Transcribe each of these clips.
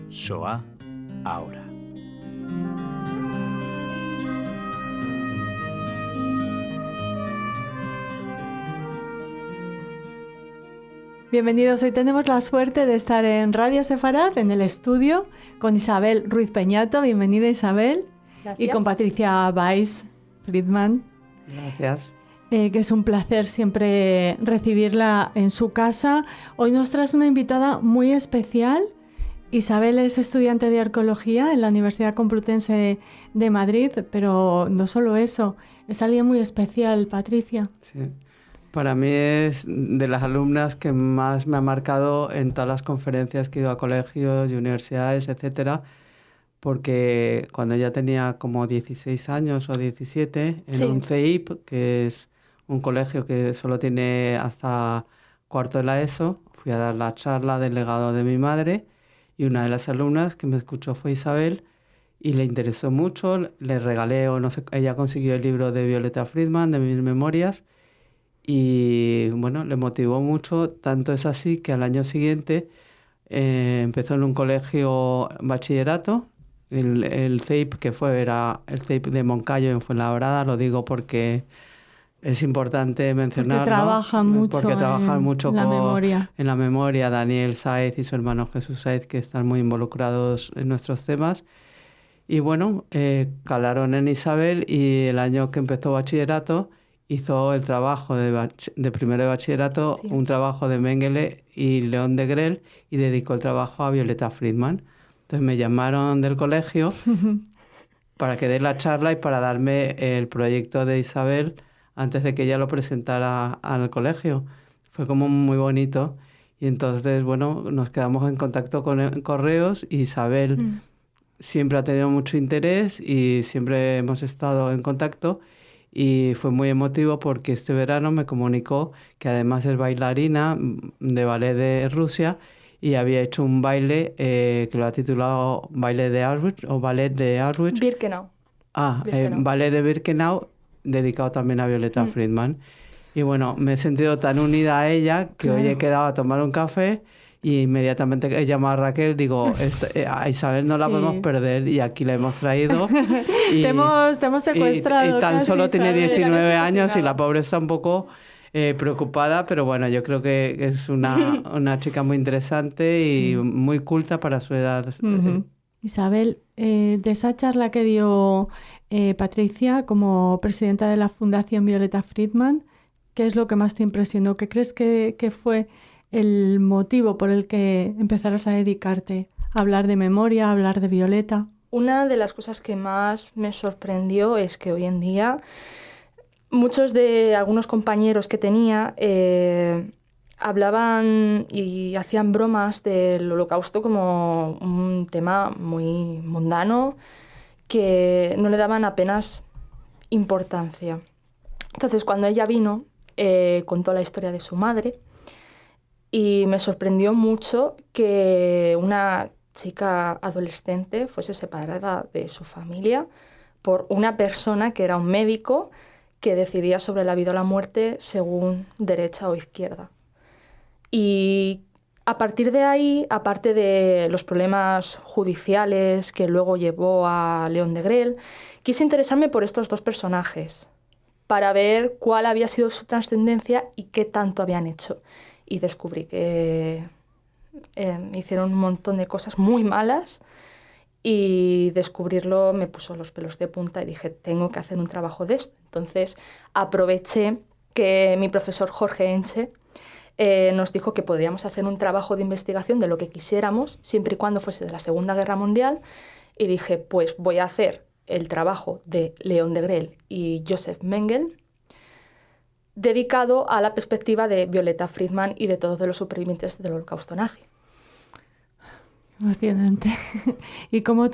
Shoah ahora. Bienvenidos, hoy tenemos la suerte de estar en Radio Sefarad, en el estudio, con Isabel Ruiz Peñato. Bienvenida, Isabel. Gracias. Y con Patricia Weiss Friedman. Gracias. Que es un placer siempre recibirla en su casa. Hoy nos traes una invitada muy especial. Isabel es estudiante de arqueología en la Universidad Complutense de Madrid, pero no solo eso, es alguien muy especial, Patricia. Sí. Para mí es de las alumnas que más me ha marcado en todas las conferencias que he ido a colegios y universidades, etcétera, porque cuando ella tenía como 16 años o 17, en un CEIP, que es un colegio que solo tiene hasta cuarto de la ESO, fui a dar la charla del legado de mi madre y una de las alumnas que me escuchó fue Isabel y le interesó mucho, le regalé, o no sé, ella consiguió el libro de Violeta Friedman, de mis memorias, y bueno, le motivó mucho, tanto es así que al año siguiente empezó en un colegio bachillerato, el CEIP que fue, era el CEIP de Moncayo en Fuenlabrada, lo digo porque es importante mencionarlo. Porque trabajan mucho en la memoria, Daniel Sáez y su hermano Jesús Sáez, que están muy involucrados en nuestros temas. Y bueno, calaron en Isabel y el año que empezó bachillerato hizo el trabajo de primero de bachillerato, un trabajo de Mengele y León de Grell, y dedicó el trabajo a Violeta Friedman. Entonces me llamaron del colegio para que dé la charla y para darme el proyecto de Isabel antes de que ella lo presentara al colegio. Fue como muy bonito. Y entonces, bueno, nos quedamos en contacto con correos y Isabel siempre ha tenido mucho interés y siempre hemos estado en contacto. Y fue muy emotivo porque este verano me comunicó que además es bailarina de ballet de Rusia y había hecho un baile que lo ha titulado Baile de Auschwitz o Ballet de Auschwitz. Birkenau. Ballet de Birkenau, dedicado también a Violeta Friedman. Y bueno, me he sentido tan unida a ella que hoy he quedado a tomar un café y inmediatamente he llamado a Raquel, digo, a Isabel no la podemos perder y aquí la hemos traído. Y, te hemos secuestrado. Y tan solo Isabel. tiene 19 años y la pobre está un poco preocupada, pero bueno, yo creo que es una chica muy interesante y muy culta para su edad. Isabel, de esa charla que dio Patricia como presidenta de la Fundación Violeta Friedman, ¿qué es lo que más te impresionó? ¿Qué crees que fue el motivo por el que empezaras a dedicarte a hablar de memoria, a hablar de Violeta? Una de las cosas que más me sorprendió es que hoy en día muchos de algunos compañeros que tenía hablaban y hacían bromas del Holocausto como un tema muy mundano que no le daban apenas importancia. Entonces, cuando ella vino, contó la historia de su madre y me sorprendió mucho que una chica adolescente fuese separada de su familia por una persona que era un médico que decidía sobre la vida o la muerte según derecha o izquierda. Y a partir de ahí, aparte de los problemas judiciales que luego llevó a León de Grell, quise interesarme por estos dos personajes para ver cuál había sido su trascendencia y qué tanto habían hecho. Y descubrí que hicieron un montón de cosas muy malas y descubrirlo me puso los pelos de punta y dije, tengo que hacer un trabajo de esto. Entonces aproveché que mi profesor Jorge Enche nos dijo que podíamos hacer un trabajo de investigación de lo que quisiéramos, siempre y cuando fuese de la Segunda Guerra Mundial, y dije, pues voy a hacer el trabajo de León de Grell y Joseph Mengele, dedicado a la perspectiva de Violeta Friedman y de todos los supervivientes del Holocausto nazi. Emocionante. ¿Y cómo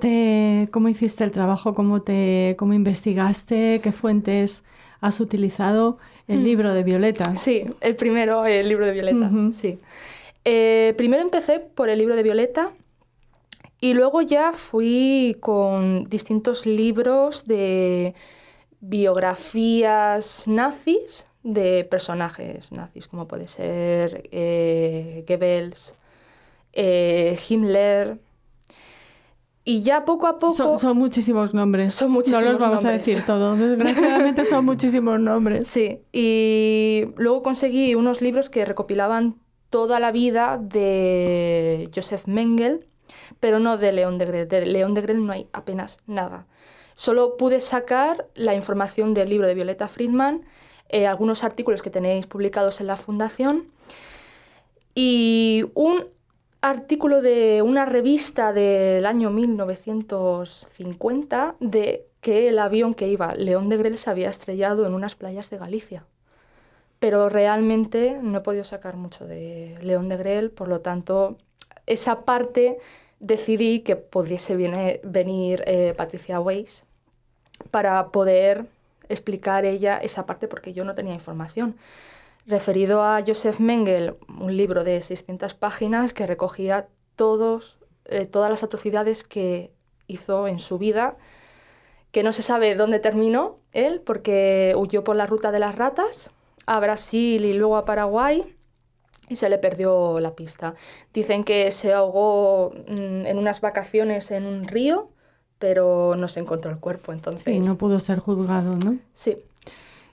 hiciste el trabajo? ¿Cómo investigaste? ¿Qué fuentes has utilizado? El libro de Violeta. Sí, el libro de Violeta. Sí. Primero empecé por el libro de Violeta y luego ya fui con distintos libros de biografías nazis de personajes nazis, como puede ser Goebbels, Himmler, Y ya poco a poco... Son muchísimos nombres. Son muchísimos no los vamos nombres. a decir todos. Desgraciadamente son muchísimos nombres. Sí, y luego conseguí unos libros que recopilaban toda la vida de Joseph Mengele, pero no de León Degrelle. De León Degrelle no hay apenas nada. Solo pude sacar la información del libro de Violeta Friedman, algunos artículos que tenéis publicados en la Fundación y un artículo de una revista del año 1950 de que el avión que iba León Degrelle se había estrellado en unas playas de Galicia. Pero realmente no he podido sacar mucho de León Degrelle, por lo tanto, esa parte decidí que pudiese venir Patricia Weiss para poder explicar ella esa parte porque yo no tenía información. Referido a Joseph Mengele, un libro de 600 páginas que recogía todas las atrocidades que hizo en su vida, que no se sabe dónde terminó él, porque huyó por la ruta de las ratas a Brasil y luego a Paraguay y se le perdió la pista. Dicen que se ahogó en unas vacaciones en un río, pero no se encontró el cuerpo, entonces... Y no pudo ser juzgado, ¿no? Sí.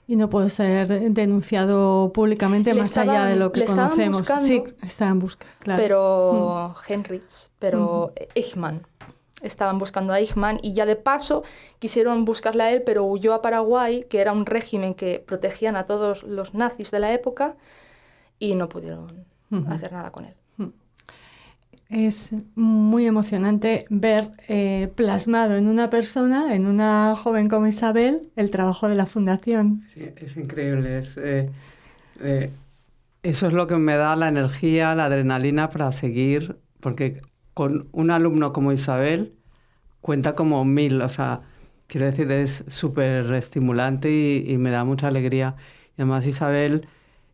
Y no puede ser denunciado públicamente más allá de lo que conocemos. Buscando, sí, está en busca, claro. Pero Heinrich, Eichmann. Estaban buscando a Eichmann y ya de paso quisieron buscarle a él, pero huyó a Paraguay, que era un régimen que protegían a todos los nazis de la época, y no pudieron hacer nada con él. Es muy emocionante ver plasmado en una persona, en una joven como Isabel, el trabajo de la Fundación. Sí, es increíble. Eso es lo que me da la energía, la adrenalina para seguir, porque con un alumno como Isabel cuenta como 1000, o sea, quiero decir, es súper estimulante y me da mucha alegría. Y además Isabel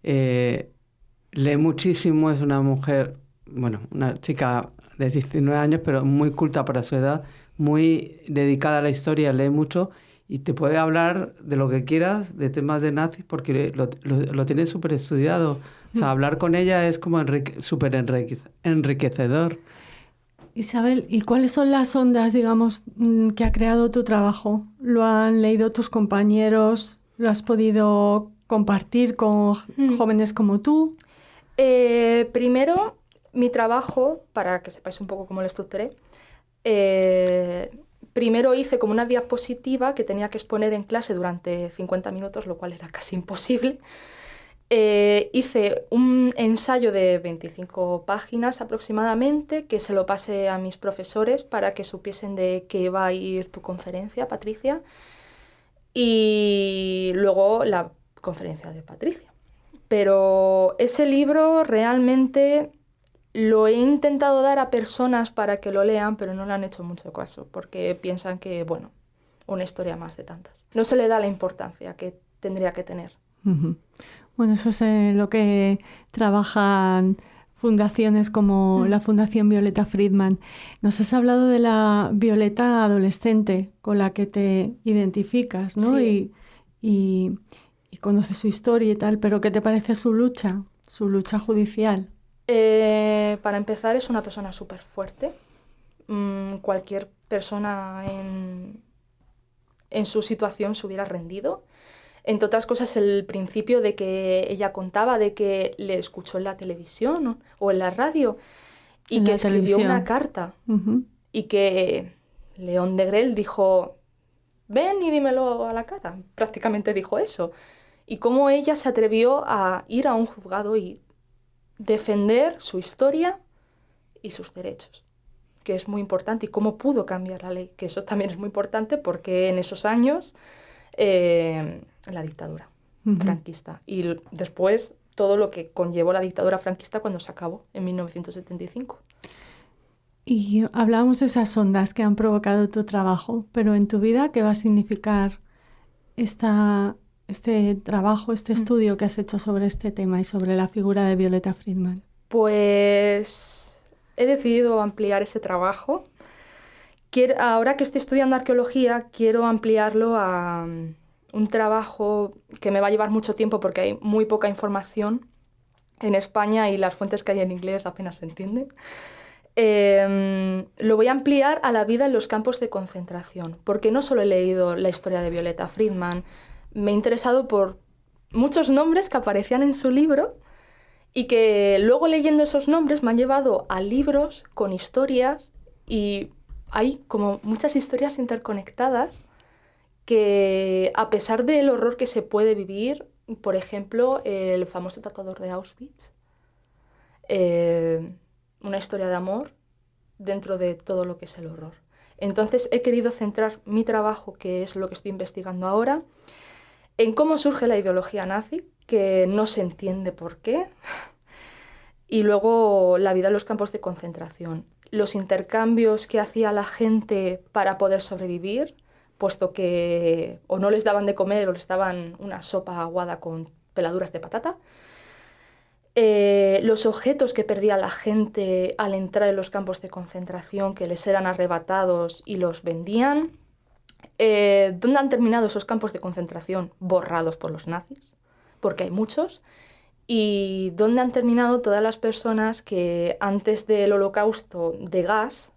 lee muchísimo, es una mujer... Bueno, una chica de 19 años, pero muy culta para su edad, muy dedicada a la historia, lee mucho y te puede hablar de lo que quieras, de temas de nazis, porque lo tiene súper estudiado. O sea, hablar con ella es como súper enriquecedor. Isabel, ¿y cuáles son las ondas, digamos, que ha creado tu trabajo? ¿Lo han leído tus compañeros? ¿Lo has podido compartir con jóvenes como tú? Primero... Mi trabajo, para que sepáis un poco cómo lo estructuré, primero hice como una diapositiva que tenía que exponer en clase durante 50 minutos, lo cual era casi imposible. Hice un ensayo de 25 páginas aproximadamente, que se lo pasé a mis profesores para que supiesen de qué iba a ir tu conferencia, Patricia, y luego la conferencia de Patricia. Pero ese libro realmente... Lo he intentado dar a personas para que lo lean, pero no le han hecho mucho caso, porque piensan que, bueno, una historia más de tantas. No se le da la importancia que tendría que tener. Bueno, eso es lo que trabajan fundaciones como la Fundación Violeta Friedman. Nos has hablado de la Violeta adolescente con la que te identificas, ¿no? Sí. Y conoces su historia y tal, pero ¿qué te parece su lucha judicial? Para empezar, es una persona súper fuerte. Cualquier persona en su situación se hubiera rendido. Entre otras cosas, el principio de que ella contaba de que le escuchó en la televisión o en la radio y que escribió una carta y que León Degrelle dijo, ven y dímelo a la cara. Prácticamente dijo eso. Y cómo ella se atrevió a ir a un juzgado y defender su historia y sus derechos, que es muy importante, y cómo pudo cambiar la ley, que eso también es muy importante porque en esos años la dictadura franquista y después todo lo que conllevó la dictadura franquista cuando se acabó en 1975. Y hablábamos de esas ondas que han provocado tu trabajo, pero en tu vida, ¿qué va a significar este trabajo, este estudio que has hecho sobre este tema y sobre la figura de Violeta Friedman? Pues he decidido ampliar ese trabajo. Ahora que estoy estudiando arqueología, quiero ampliarlo a un trabajo que me va a llevar mucho tiempo porque hay muy poca información en España y las fuentes que hay en inglés apenas se entienden. lo voy a ampliar a la vida en los campos de concentración, porque no solo he leído la historia de Violeta Friedman, me he interesado por muchos nombres que aparecían en su libro y que luego leyendo esos nombres me han llevado a libros con historias y hay como muchas historias interconectadas que, a pesar del horror que se puede vivir, por ejemplo, el famoso tatuador de Auschwitz, una historia de amor dentro de todo lo que es el horror. Entonces he querido centrar mi trabajo, que es lo que estoy investigando ahora, en cómo surge la ideología nazi, que no se entiende por qué, y luego la vida en los campos de concentración, los intercambios que hacía la gente para poder sobrevivir, puesto que o no les daban de comer o les daban una sopa aguada con peladuras de patata, los objetos que perdía la gente al entrar en los campos de concentración, que les eran arrebatados y los vendían. ¿Dónde han terminado esos campos de concentración borrados por los nazis? Porque hay muchos. ¿Y dónde han terminado todas las personas que antes del holocausto de gas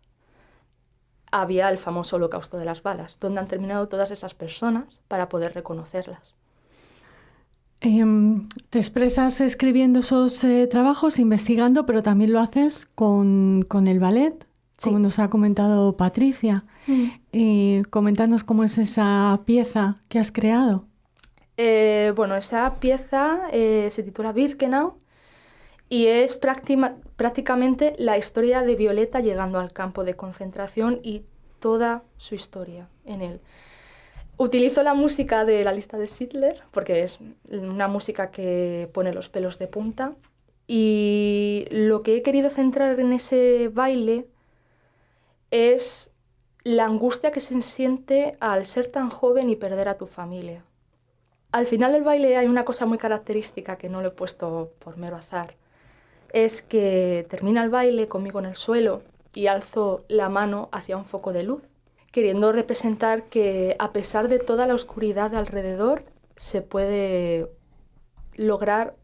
había el famoso holocausto de las balas? ¿Dónde han terminado todas esas personas para poder reconocerlas? Te expresas escribiendo esos trabajos, investigando, pero también lo haces con el ballet, sí, como nos ha comentado Patricia. Coméntanos cómo es esa pieza que has creado. Bueno, esa pieza se titula Birkenau y es prácticamente la historia de Violeta llegando al campo de concentración y toda su historia en él. Utilizo la música de la lista de Schindler porque es una música que pone los pelos de punta, y lo que he querido centrar en ese baile es la angustia que se siente al ser tan joven y perder a tu familia. Al final del baile hay una cosa muy característica que no lo he puesto por mero azar. Es que termina el baile conmigo en el suelo y alzo la mano hacia un foco de luz, queriendo representar que a pesar de toda la oscuridad de alrededor, se puede lograr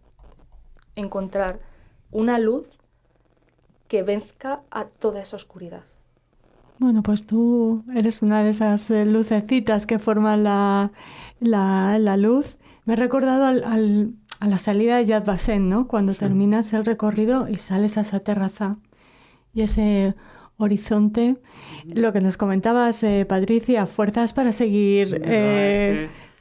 encontrar una luz que venzca a toda esa oscuridad. Bueno, pues tú eres una de esas lucecitas que forman la luz. Me he recordado a la salida de Yad Vashem, ¿no? Cuando terminas el recorrido y sales a esa terraza y ese horizonte. Lo que nos comentabas, Patricia, fuerzas para seguir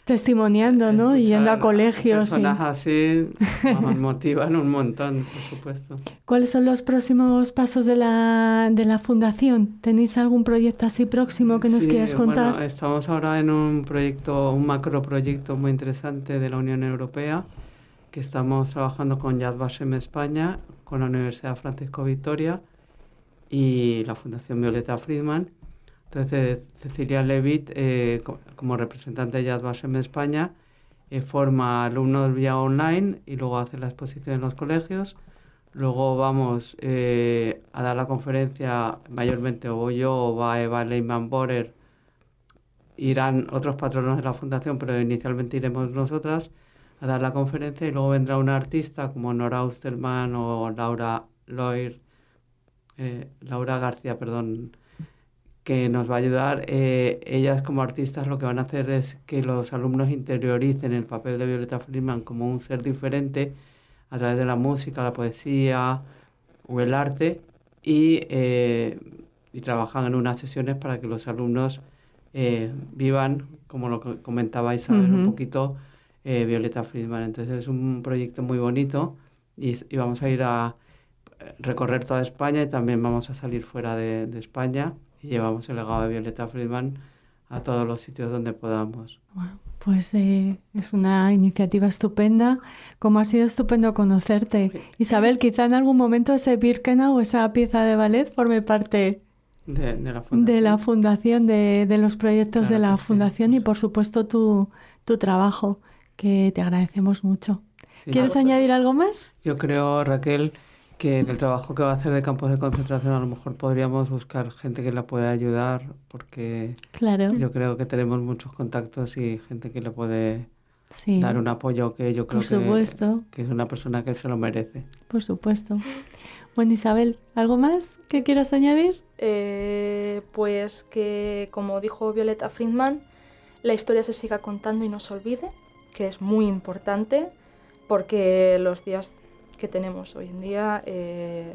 testimoniando, ¿no? Y yendo a colegios. Personas así nos motivan un montón, por supuesto. ¿Cuáles son los próximos pasos de la Fundación? ¿Tenéis algún proyecto así próximo que nos quieras contar? Bueno, estamos ahora en un proyecto, un macroproyecto muy interesante de la Unión Europea, que estamos trabajando con Yad Vashem España, con la Universidad Francisco Vitoria y la Fundación Violeta Friedman. Entonces, Cecilia Levitt, como representante de Yad Vashem España, forma alumnos vía online y luego hace la exposición en los colegios. Luego vamos a dar la conferencia, mayormente o voy yo o va Eva Lehmann-Borer. Irán otros patronos de la Fundación, pero inicialmente iremos nosotras a dar la conferencia, y luego vendrá una artista como Nora Austerman o Laura García, que nos va a ayudar. Ellas como artistas lo que van a hacer es que los alumnos interioricen el papel de Violeta Friedman como un ser diferente a través de la música, la poesía o el arte, y trabajan en unas sesiones para que los alumnos vivan, como lo que comentaba Isabel un poquito, Violeta Friedman. Entonces es un proyecto muy bonito y vamos a ir a recorrer toda España y también vamos a salir fuera de España. Y llevamos el legado de Violeta Friedman a todos los sitios donde podamos. Bueno, pues es una iniciativa estupenda. Como ha sido estupendo conocerte. Sí. Isabel, quizá en algún momento ese Birkenau o esa pieza de ballet forme parte de la fundación, de los proyectos de la fundación, y por supuesto tu trabajo, que te agradecemos mucho. Sí, ¿quieres añadir algo más? Yo creo, Raquel, que en el trabajo que va a hacer de campos de concentración a lo mejor podríamos buscar gente que la pueda ayudar, porque yo creo que tenemos muchos contactos y gente que le puede dar un apoyo, que yo creo que es una persona que se lo merece. Por supuesto. Bueno, Isabel, ¿algo más que quieras añadir? Pues que, como dijo Violeta Friedman, la historia se siga contando y no se olvide, que es muy importante, porque los días que tenemos hoy en día,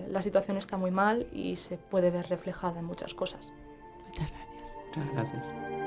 la situación está muy mal y se puede ver reflejada en muchas cosas. Muchas gracias. Muchas gracias.